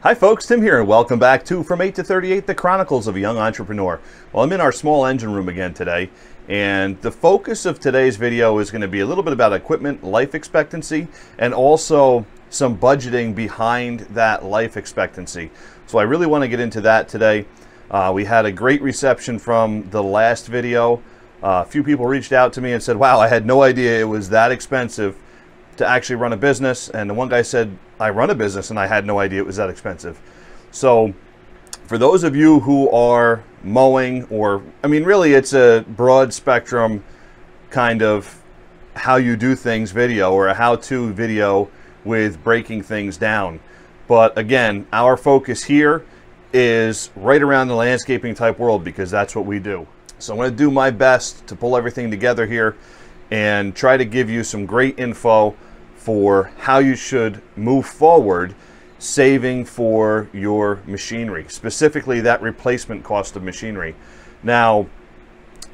Hi folks, Tim here and welcome back to From 8 to 38, the Chronicles of a Young Entrepreneur. Well, I'm in our small engine room again today, and the focus of today's video is going to be a little bit about equipment life expectancy and also some budgeting behind that life expectancy. So I really want to get into that today. We had a great reception from the last video. A few people reached out to me and said, wow, I had no idea it was that expensive to actually run a business. And the one guy said, I run a business and I had no idea it was that expensive. So for those of you who are mowing, or I mean really it's a broad spectrum kind of how you do things video, or a how-to video with breaking things down. But again, our focus here is right around the landscaping type world because that's what we do. So I'm going to do my best to pull everything together here and try to give you some great info for how you should move forward saving for your machinery, specifically that replacement cost of machinery. Now,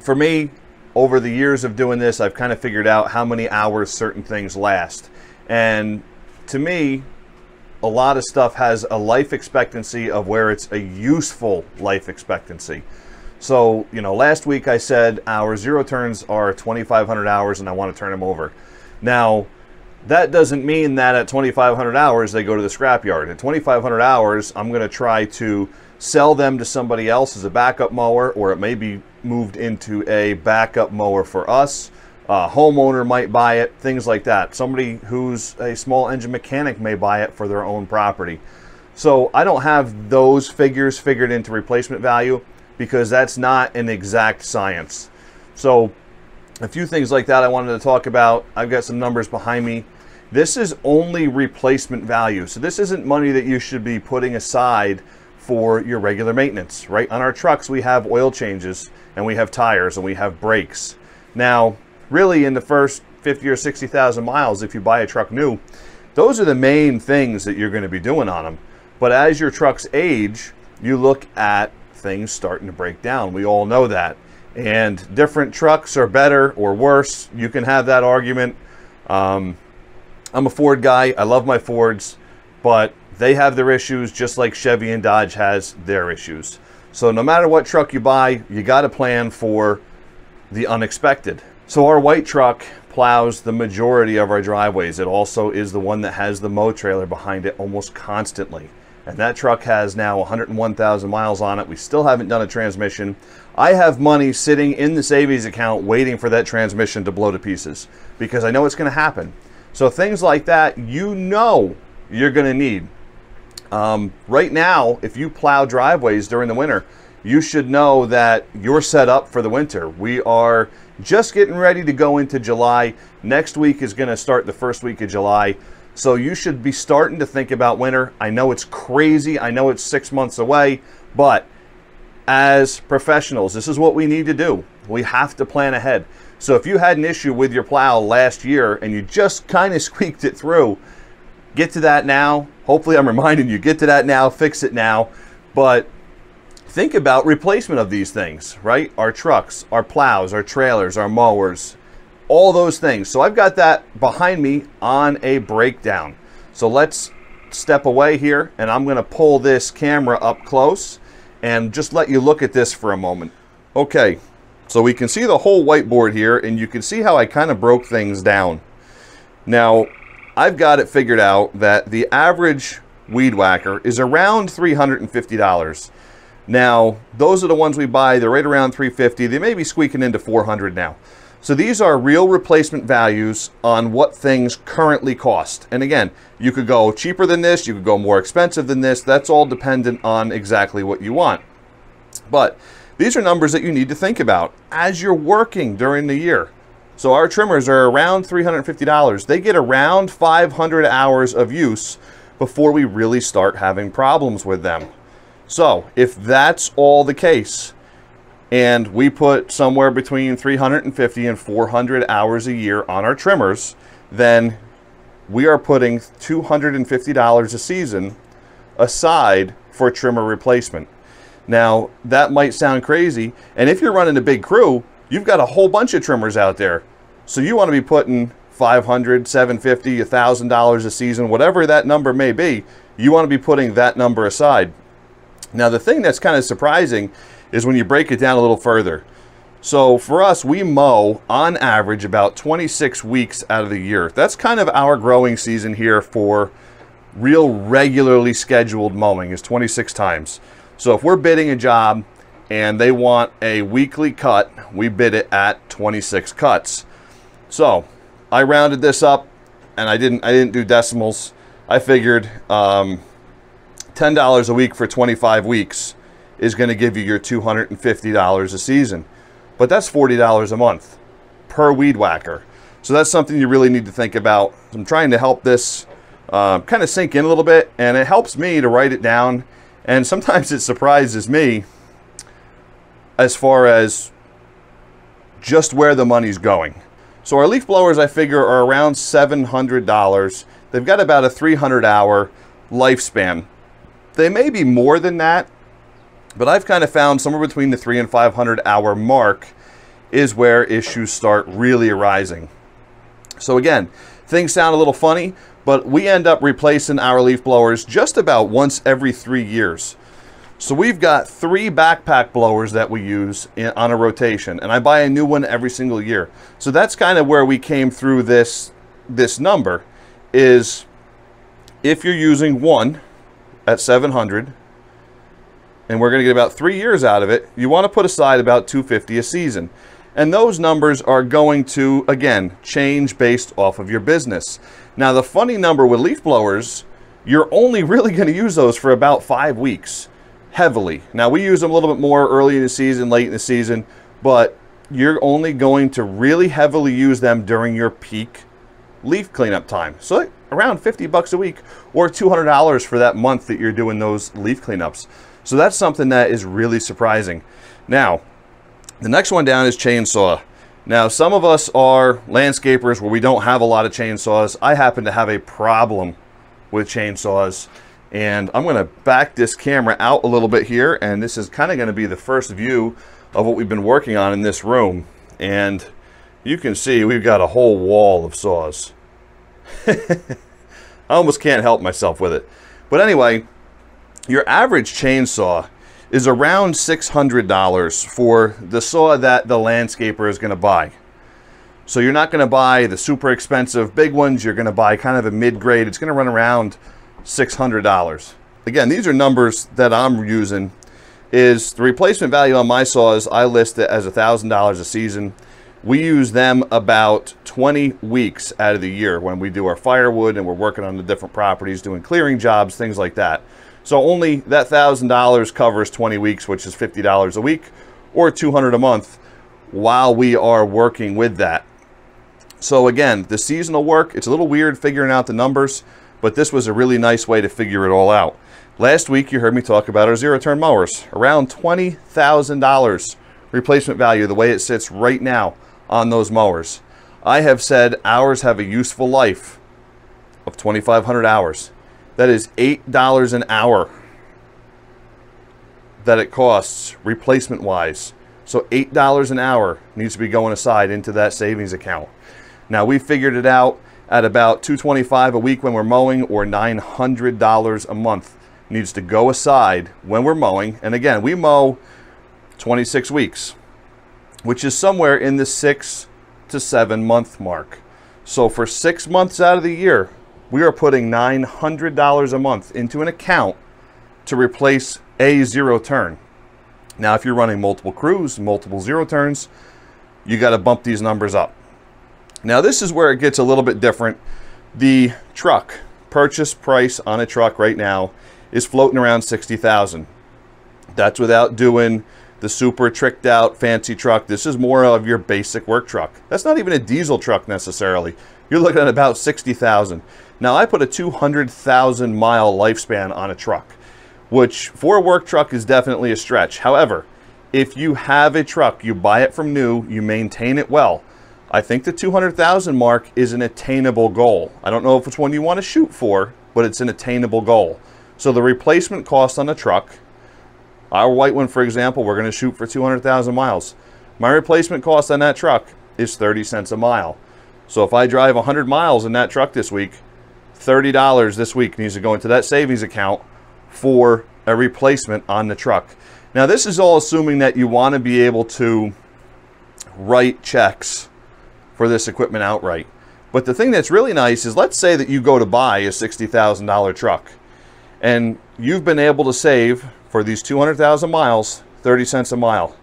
for me, over the years of doing this, I've kind of figured out how many hours certain things last. And to me, a lot of stuff has a life expectancy of where it's a useful life expectancy. So, you know, last week I said our zero turns are 2,500 hours and I want to turn them over. Now, that doesn't mean that at 2,500 hours they go to the scrapyard. At 2,500 hours, I'm going to try to sell them to somebody else as a backup mower, or it may be moved into a backup mower for us. A homeowner might buy it, things like that. Somebody who's a small engine mechanic may buy it for their own property. So I don't have those figures figured into replacement value because that's not an exact science. So a few things like that I wanted to talk about. I've got some numbers behind me. This is only replacement value. So this isn't money that you should be putting aside for your regular maintenance, right? On our trucks, we have oil changes and we have tires and we have brakes. Now, really in the first 50 or 60,000 miles, if you buy a truck new, those are the main things that you're going to be doing on them. But as your trucks age, you look at things starting to break down. We all know that. And different trucks are better or worse. You can have that argument. I'm a Ford guy. I love my Fords, but they have their issues just like Chevy and Dodge has their issues. So no matter what truck you buy, you got to plan for the unexpected. So our white truck plows the majority of our driveways. It also is the one that has the mow trailer behind it almost constantly. And that truck has now 101,000 miles on it. We still haven't done a transmission. I have money sitting in the savings account waiting for that transmission to blow to pieces because I know it's going to happen. So things like that, you know you're going to need. Right now, if you plow driveways during the winter, you should know that you're set up for the winter. We are just getting ready to go into July. Next week is going to start the first week of July. So you should be starting to think about winter. I know it's crazy. I know it's 6 months away, but as professionals, this is what we need to do. We have to plan ahead. So if you had an issue with your plow last year and you just kind of squeaked it through, get to that now. Hopefully I'm reminding you, get to that now, fix it now. But think about replacement of these things, right? Our trucks, our plows, our trailers, our mowers, all those things. So I've got that behind me on a breakdown. So let's step away here and I'm going to pull this camera up close and just let you look at this for a moment. Okay, so we can see the whole whiteboard here and you can see how I kind of broke things down. Now, I've got it figured out that the average weed whacker is around $350. Now, those are the ones we buy. They're right around $350. They may be squeaking into $400 now. So these are real replacement values on what things currently cost. And again, you could go cheaper than this, you could go more expensive than this. That's all dependent on exactly what you want. But these are numbers that you need to think about as you're working during the year. So our trimmers are around $350. They get around 500 hours of use before we really start having problems with them. So if that's all the case, and we put somewhere between 350 and 400 hours a year on our trimmers, then we are putting $250 a season aside for trimmer replacement. Now, that might sound crazy, and if you're running a big crew, you've got a whole bunch of trimmers out there. So you want to be putting $500, $750, $1,000 a season, whatever that number may be. you want to be putting that number aside. Now, the thing that's kind of surprising is when you break it down a little further. So for us, we mow on average about 26 weeks out of the year. That's kind of our growing season here for real regularly scheduled mowing, is 26 times. So if we're bidding a job and they want a weekly cut, we bid it at 26 cuts. So I rounded this up, and I didn't do decimals. I figured $10 a week for 25 weeks is going to give you your $250 a season. But that's $40 a month per weed whacker. So that's something you really need to think about. I'm trying to help this kind of sink in a little bit, and it helps me to write it down. And sometimes it surprises me as far as just where the money's going. So our leaf blowers, I figure, are around $700. They've got about a 300-hour lifespan. They may be more than that, but I've kind of found somewhere between the 300 and 500-hour mark is where issues start really arising. So again, things sound a little funny, but we end up replacing our leaf blowers just about once every 3 years. So we've got 3 backpack blowers that we use on a rotation, and I buy a new one every single year. So that's kind of where we came through this number, is if you're using one at 700, and we're going to get about 3 years out of it, you want to put aside about $250 a season. And those numbers are going to, again, change based off of your business. Now, the funny number with leaf blowers, you're only really going to use those for about 5 weeks, heavily. Now, we use them a little bit more early in the season, late in the season, but you're only going to really heavily use them during your peak leaf cleanup time. So around 50 bucks a week, or $200 for that month that you're doing those leaf cleanups. So that's something that is really surprising. Now, the next one down is chainsaw. Now, some of us are landscapers where we don't have a lot of chainsaws. I happen to have a problem with chainsaws, and I'm going to back this camera out a little bit here, and this is kind of going to be the first view of what we've been working on in this room. And you can see we've got a whole wall of saws. I almost can't help myself with it. But anyway, your average chainsaw is around $600 for the saw that the landscaper is going to buy. So you're not going to buy the super expensive big ones. You're going to buy kind of a mid-grade. It's going to run around $600. Again, these are numbers that I'm using. Is the replacement value on my saws, I list it as $1,000 a season. We use them about 20 weeks out of the year when we do our firewood and we're working on the different properties, doing clearing jobs, things like that. So only that $1,000 covers 20 weeks, which is $50 a week or $200 a month while we are working with that. So again, the seasonal work, it's a little weird figuring out the numbers, but this was a really nice way to figure it all out. Last week, you heard me talk about our zero-turn mowers, around $20,000 replacement value, the way it sits right now on those mowers. I have said ours have a useful life of 2,500 hours. That is $8 an hour that it costs replacement-wise. So $8 an hour needs to be going aside into that savings account. Now, we figured it out at about $225 a week when we're mowing, or $900 a month needs to go aside when we're mowing. And again, we mow 26 weeks, which is somewhere in the 6 to 7 month mark. So for 6 months out of the year, we are putting $900 a month into an account to replace a zero turn. Now, if you're running multiple crews, multiple zero turns, you got to bump these numbers up. Now, this is where it gets a little bit different. The truck purchase price on a truck right now is floating around $60,000. That's without doing the super tricked out fancy truck. This is more of your basic work truck. That's not even a diesel truck necessarily. You're looking at about $60,000. Now, I put a 200,000 mile lifespan on a truck, which for a work truck is definitely a stretch. However, if you have a truck, you buy it from new, you maintain it well, I think the 200,000 mark is an attainable goal. I don't know if it's one you want to shoot for, but it's an attainable goal. So the replacement cost on a truck, our white one, for example, we're going to shoot for 200,000 miles. My replacement cost on that truck is 30 cents a mile. So if I drive 100 miles in that truck this week, $30 this week needs to go into that savings account for a replacement on the truck. Now, this is all assuming that you want to be able to write checks for this equipment outright. But the thing that's really nice is, let's say that you go to buy a $60,000 truck and you've been able to save for these 200,000 miles 30 cents a mile.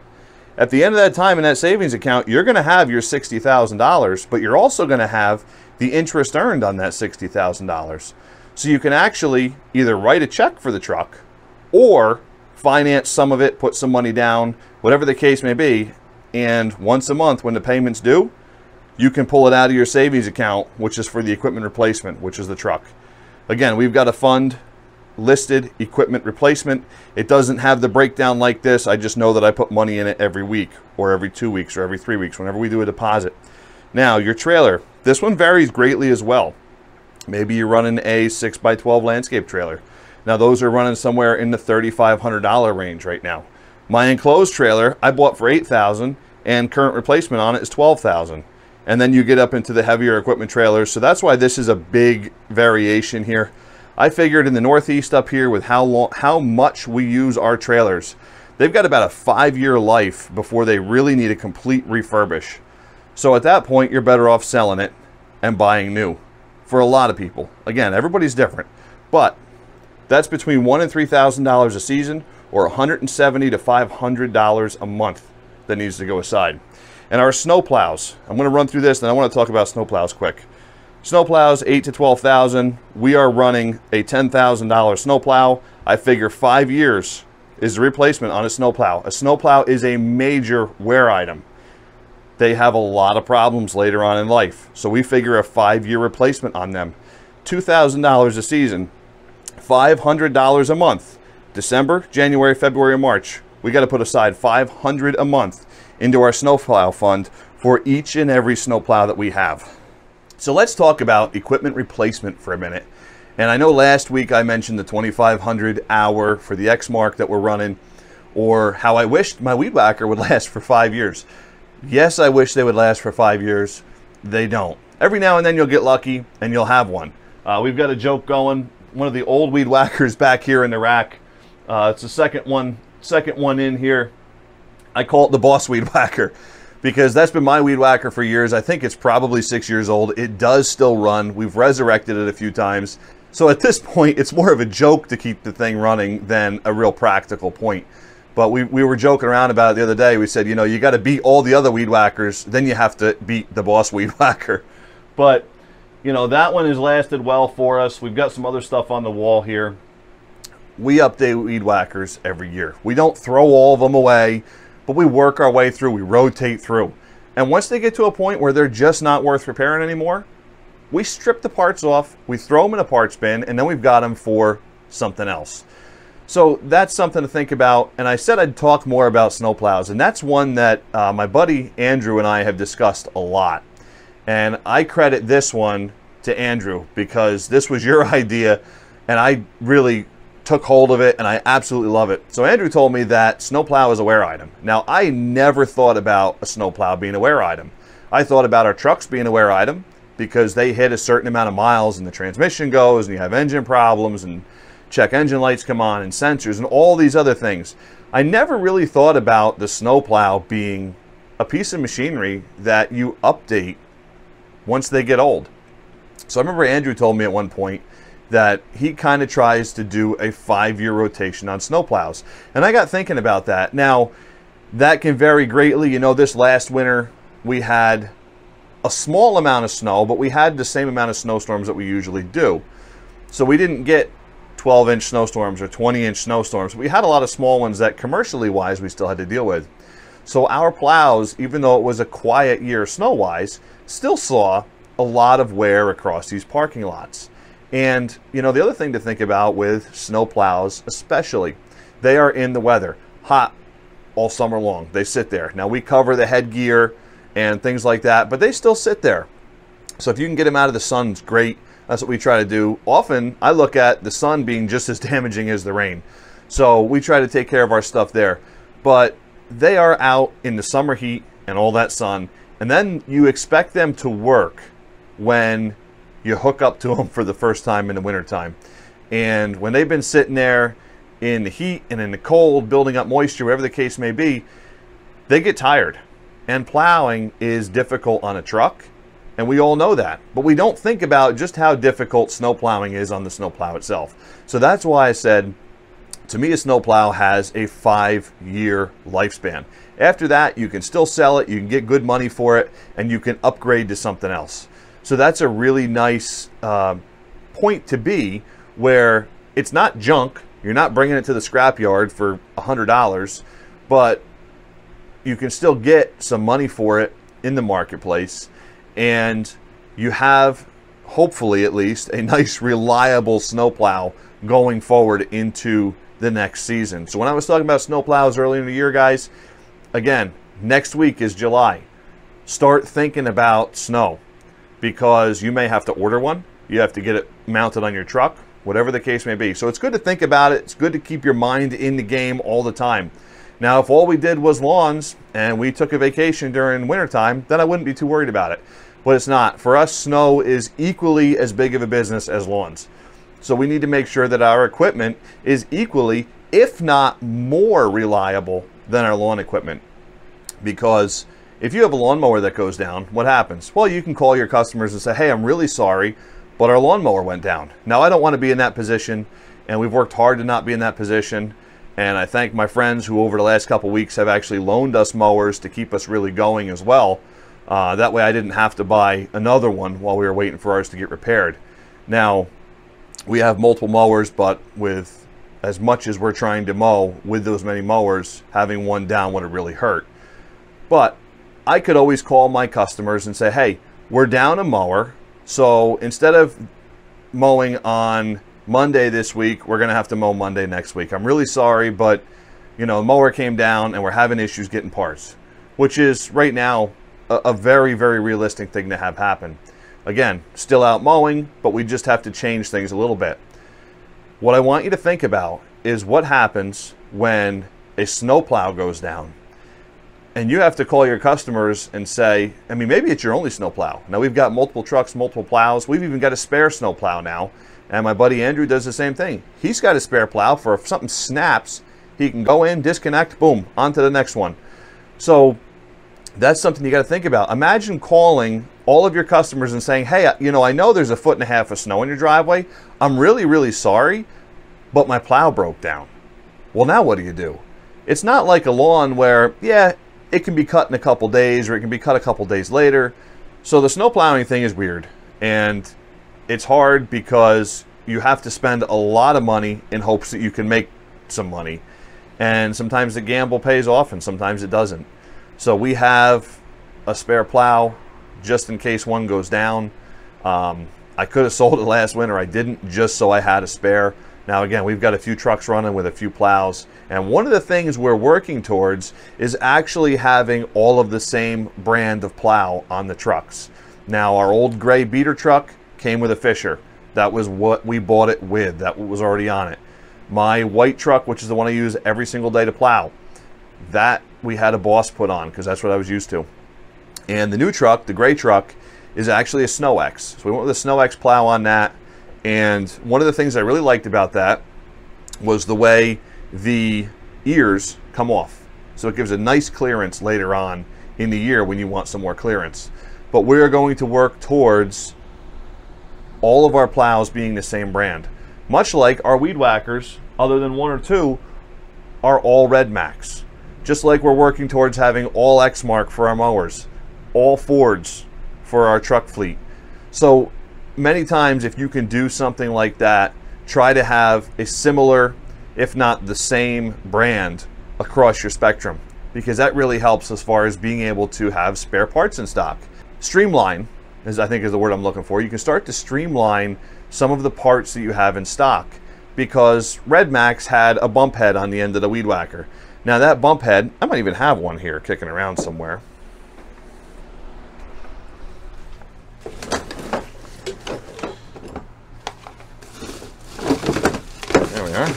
At the end of that time in that savings account, you're going to have your $60,000, but you're also going to have the interest earned on that $60,000. So you can actually either write a check for the truck or finance some of it, put some money down, whatever the case may be, and once a month when the payment's due, you can pull it out of your savings account, which is for the equipment replacement, which is the truck. Again, we've got a fund listed, equipment replacement. It doesn't have the breakdown like this. I just know that I put money in it every week or every 2 weeks or every 3 weeks, whenever we do a deposit. Now, your trailer, this one varies greatly as well. Maybe you're running a 6x12 landscape trailer. Now, those are running somewhere in the $3,500 range right now. My enclosed trailer, I bought for $8,000, and current replacement on it is $12,000. And then you get up into the heavier equipment trailers. So that's why this is a big variation here. I figured in the Northeast up here, with how much we use our trailers, they've got about a 5-year life before they really need a complete refurbish. So at that point, you're better off selling it and buying new. For a lot of people. Again, everybody's different. But that's between $1,000 and $3,000 a season, or $170 to $500 a month that needs to go aside. And our snow plows, I'm going to run through this, and I want to talk about snow plows quick. Snow plows, $8,000 to $12,000. We are running a $10,000 snow plow. I figure 5 years is the replacement on a snow plow. A snow plow is a major wear item. They have a lot of problems later on in life. So we figure a 5-year replacement on them. $2,000 a season, $500 a month. December, January, February, and March. We got to put aside $500 a month into our snowplow fund for each and every snowplow that we have. So let's talk about equipment replacement for a minute. And I know last week I mentioned the 2,500 hour for the X-Mark that we're running, or how I wished my weed whacker would last for 5 years. Yes, I wish they would last for 5 years. They don't. Every now and then you'll get lucky and you'll have one. We've got a joke going. One of the old weed whackers back here in the rack. It's the second one in here. I call it the boss weed whacker because that's been my weed whacker for years. I think it's probably 6 years old. It does still run. We've resurrected it a few times. So at this point, it's more of a joke to keep the thing running than a real practical point. But we were joking around about it the other day. We said, you know, you got to beat all the other weed whackers, then you have to beat the boss weed whacker. But, you know, that one has lasted well for us. We've got some other stuff on the wall here. We update weed whackers every year. We don't throw all of them away, but we work our way through. We rotate through. And once they get to a point where they're just not worth repairing anymore, we strip the parts off, we throw them in a parts bin, and then we've got them for something else. So that's something to think about. And I said I'd talk more about snowplows, and that's one that my buddy Andrew and I have discussed a lot. And I credit this one to Andrew because this was your idea, and I really took hold of it, and I absolutely love it. So Andrew told me that snowplow is a wear item. Now, I never thought about a snowplow being a wear item. I thought about our trucks being a wear item because they hit a certain amount of miles and the transmission goes and you have engine problems and check engine lights come on and sensors and all these other things. I never really thought about the snowplow being a piece of machinery that you update once they get old. So I remember Andrew told me at one point that he kind of tries to do a 5-year rotation on snowplows. And I got thinking about that. Now, that can vary greatly. You know, this last winter we had a small amount of snow, but we had the same amount of snowstorms that we usually do. So we didn't get 12-inch snowstorms or 20-inch snowstorms. We had a lot of small ones that commercially wise we still had to deal with. So our plows, even though it was a quiet year snow-wise, still saw a lot of wear across these parking lots. And, you know, the other thing to think about with snow plows especially, they are in the weather, hot all summer long. They sit there. Now, we cover the headgear and things like that, but they still sit there. So if you can get them out of the sun, it's great. That's what we try to do. Often, I look at the sun being just as damaging as the rain. So we try to take care of our stuff there. But they are out in the summer heat and all that sun, and then you expect them to work when you hook up to them for the first time in the wintertime. And when they've been sitting there in the heat and in the cold, building up moisture, whatever the case may be, they get tired. And plowing is difficult on a truck, and we all know that. But we don't think about just how difficult snow plowing is on the snowplow itself. So that's why I said, to me, a snowplow has a 5-year lifespan. After that, you can still sell it, you can get good money for it, and you can upgrade to something else. So that's a really nice point to be, where it's not junk. You're not bringing it to the scrapyard for $100, but you can still get some money for it in the marketplace, and you have, hopefully at least, a nice reliable snowplow going forward into the next season. So when I was talking about snowplows earlier in the year, guys, again, next week is July. Start thinking about snow, because you may have to order one. You have to get it mounted on your truck, whatever the case may be. So it's good to think about it. It's good to keep your mind in the game all the time. Now, if all we did was lawns and we took a vacation during wintertime, then I wouldn't be too worried about it. But it's not. For us, snow is equally as big of a business as lawns. So we need to make sure that our equipment is equally, if not more, reliable than our lawn equipment. Because if you have a lawnmower that goes down, what happens? Well, you can call your customers and say, hey, I'm really sorry, but our lawnmower went down. Now, I don't want to be in that position, and we've worked hard to not be in that position. And I thank my friends who over the last couple weeks have actually loaned us mowers to keep us really going as well. That way I didn't have to buy another one while we were waiting for ours to get repaired. Now, we have multiple mowers, but with as much as we're trying to mow, with those many mowers, having one down would have really hurt. But I could always call my customers and say, hey, we're down a mower, so instead of mowing on Monday this week, we're going to have to mow Monday next week. I'm really sorry, but you know, the mower came down and we're having issues getting parts, which is right now a very, very realistic thing to have happen. Again, still out mowing, but we just have to change things a little bit. What I want you to think about is what happens when a snowplow goes down and you have to call your customers and say, I mean, maybe it's your only snowplow. Now we've got multiple trucks, multiple plows. We've even got a spare snowplow now. And my buddy Andrew does the same thing. He's got a spare plow for if something snaps, he can go in, disconnect, boom, on to the next one. So that's something you got to think about. Imagine calling all of your customers and saying, hey, you know, I know there's 1.5 feet of snow in your driveway. I'm really, really sorry, but my plow broke down. Well, now what do you do? It's not like a lawn where, yeah, it can be cut in a couple days or it can be cut a couple days later. So the snow plowing thing is weird. And it's hard because you have to spend a lot of money in hopes that you can make some money. And sometimes the gamble pays off and sometimes it doesn't. So we have a spare plow just in case one goes down. I could have sold it last winter. I didn't, just so I had a spare. Now again, we've got a few trucks running with a few plows. And one of the things we're working towards is actually having all of the same brand of plow on the trucks. Now our old gray beater truck came with a Fisher. That was what we bought it with. That was already on it. My white truck, which is the one I use every single day to plow, that we had a Boss put on because that's what I was used to. And the new truck, the gray truck, is actually a Snow X. So we went with a Snow X plow on that. And one of the things I really liked about that was the way the ears come off. So it gives a nice clearance later on in the year when you want some more clearance. But we're going to work towards all of our plows being the same brand. Much like our weed whackers, other than one or two, are all Red Max. Just like we're working towards having all Exmark for our mowers, all Fords for our truck fleet. So many times if you can do something like that, try to have a similar, if not the same brand across your spectrum, because that really helps as far as being able to have spare parts in stock. Streamline, I think is the word I'm looking for. You can start to streamline some of the parts that you have in stock, because Red Max had a bump head on the end of the weed whacker. Now that bump head, I might even have one here kicking around somewhere. There we are.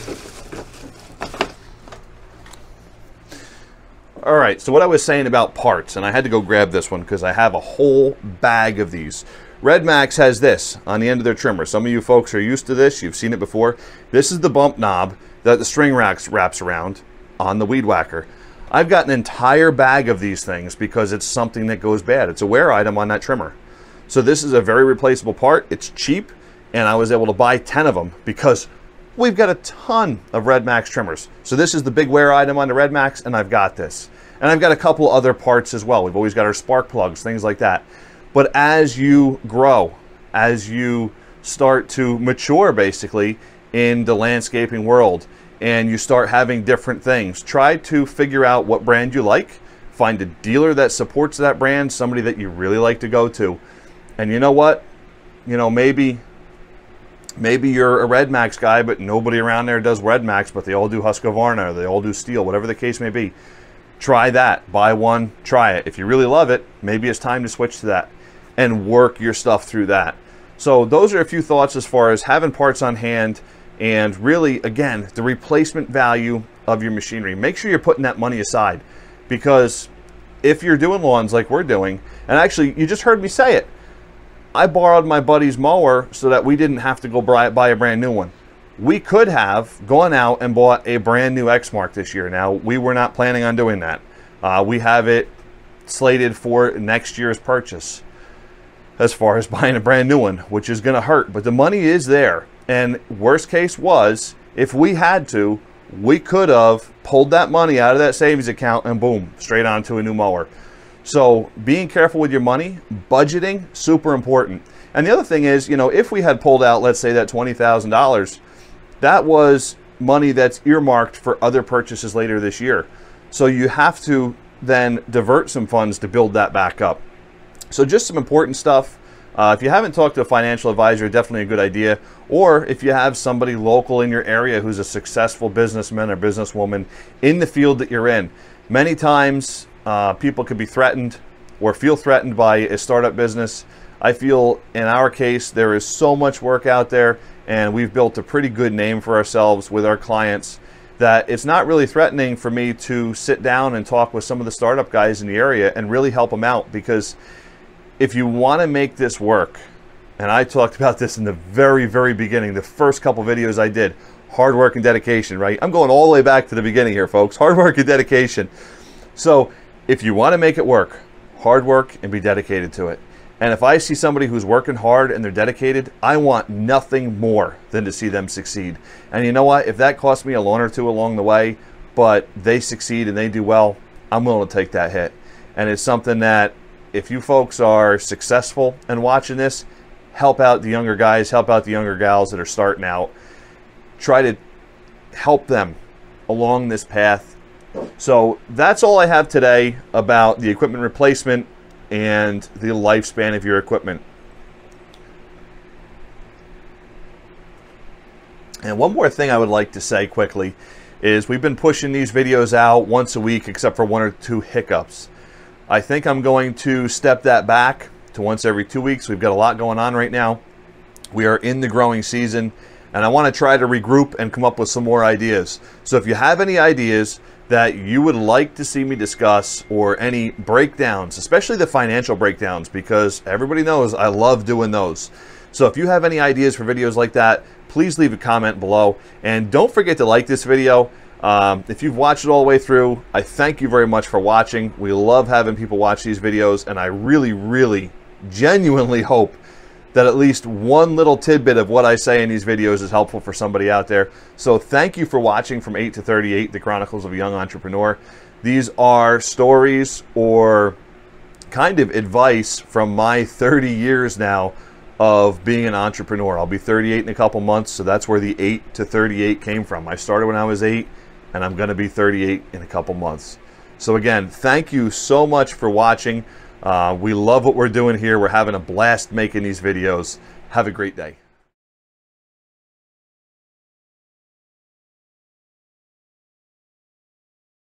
All right, so what I was saying about parts, and I had to go grab this one because I have a whole bag of these. Red Max has this on the end of their trimmer. Some of you folks are used to this. You've seen it before. This is the bump knob that the string wraps around on the weed whacker. I've got an entire bag of these things because it's something that goes bad. It's a wear item on that trimmer. So this is a very replaceable part. It's cheap, and I was able to buy 10 of them because we've got a ton of Red Max trimmers. So this is the big wear item on the Red Max, and I've got this. And I've got a couple other parts as well. We've always got our spark plugs, things like that. But as you grow, as you start to mature basically in the landscaping world, and you start having different things, try to figure out what brand you like, find a dealer that supports that brand, somebody that you really like to go to. And you know what? You know, maybe you're a Red Max guy, but nobody around there does Red Max, but they all do Husqvarna, or they all do steel, whatever the case may be. Try that. Buy one, try it. If you really love it, maybe it's time to switch to that and work your stuff through that. So those are a few thoughts as far as having parts on hand, and really, again, the replacement value of your machinery. Make sure you're putting that money aside, because if you're doing lawns like we're doing, and actually, you just heard me say it, I borrowed my buddy's mower so that we didn't have to go buy a brand new one. We could have gone out and bought a brand new Exmark this year. Now, we were not planning on doing that. We have it slated for next year's purchase as far as buying a brand new one, which is going to hurt, but the money is there. And worst case was, if we had to, we could have pulled that money out of that savings account and boom, straight onto a new mower. So being careful with your money, budgeting, super important. And the other thing is, you know, if we had pulled out, let's say, that $20,000, that was money that's earmarked for other purchases later this year. So you have to then divert some funds to build that back up. So just some important stuff. If you haven't talked to a financial advisor, definitely a good idea. Or if you have somebody local in your area who's a successful businessman or businesswoman in the field that you're in. Many times people could be threatened or feel threatened by a startup business. I feel in our case, there is so much work out there, and we've built a pretty good name for ourselves with our clients that it's not really threatening for me to sit down and talk with some of the startup guys in the area and really help them out. Because if you want to make this work, and I talked about this in the very, very beginning, the first couple videos I did, hard work and dedication, right? I'm going all the way back to the beginning here, folks. Hard work and dedication. So if you want to make it work, hard work and be dedicated to it. And if I see somebody who's working hard and they're dedicated, I want nothing more than to see them succeed. And you know what? If that costs me a loan or two along the way, but they succeed and they do well, I'm willing to take that hit. And it's something that if you folks are successful and watching this, help out the younger guys, help out the younger gals that are starting out. Try to help them along this path. So that's all I have today about the equipment replacement and the lifespan of your equipment. And one more thing I would like to say quickly is we've been pushing these videos out once a week except for one or two hiccups. I think I'm going to step that back to once every 2 weeks. We've got a lot going on right now. We are in the growing season, and I want to try to regroup and come up with some more ideas. So if you have any ideas that you would like to see me discuss, or any breakdowns, especially the financial breakdowns, because everybody knows I love doing those. So if you have any ideas for videos like that, please leave a comment below. And don't forget to like this video. If you've watched it all the way through, I thank you very much for watching. We love having people watch these videos, and I really, really, genuinely hope that at least one little tidbit of what I say in these videos is helpful for somebody out there. So thank you for watching From 8 to 38, the Chronicles of a Young Entrepreneur. These are stories or kind of advice from my 30 years now of being an entrepreneur. I'll be 38 in a couple months, so that's where the 8 to 38 came from. I started when I was 8, and I'm going to be 38 in a couple months. So again, thank you so much for watching. We love what we're doing here. We're having a blast making these videos. Have a great day.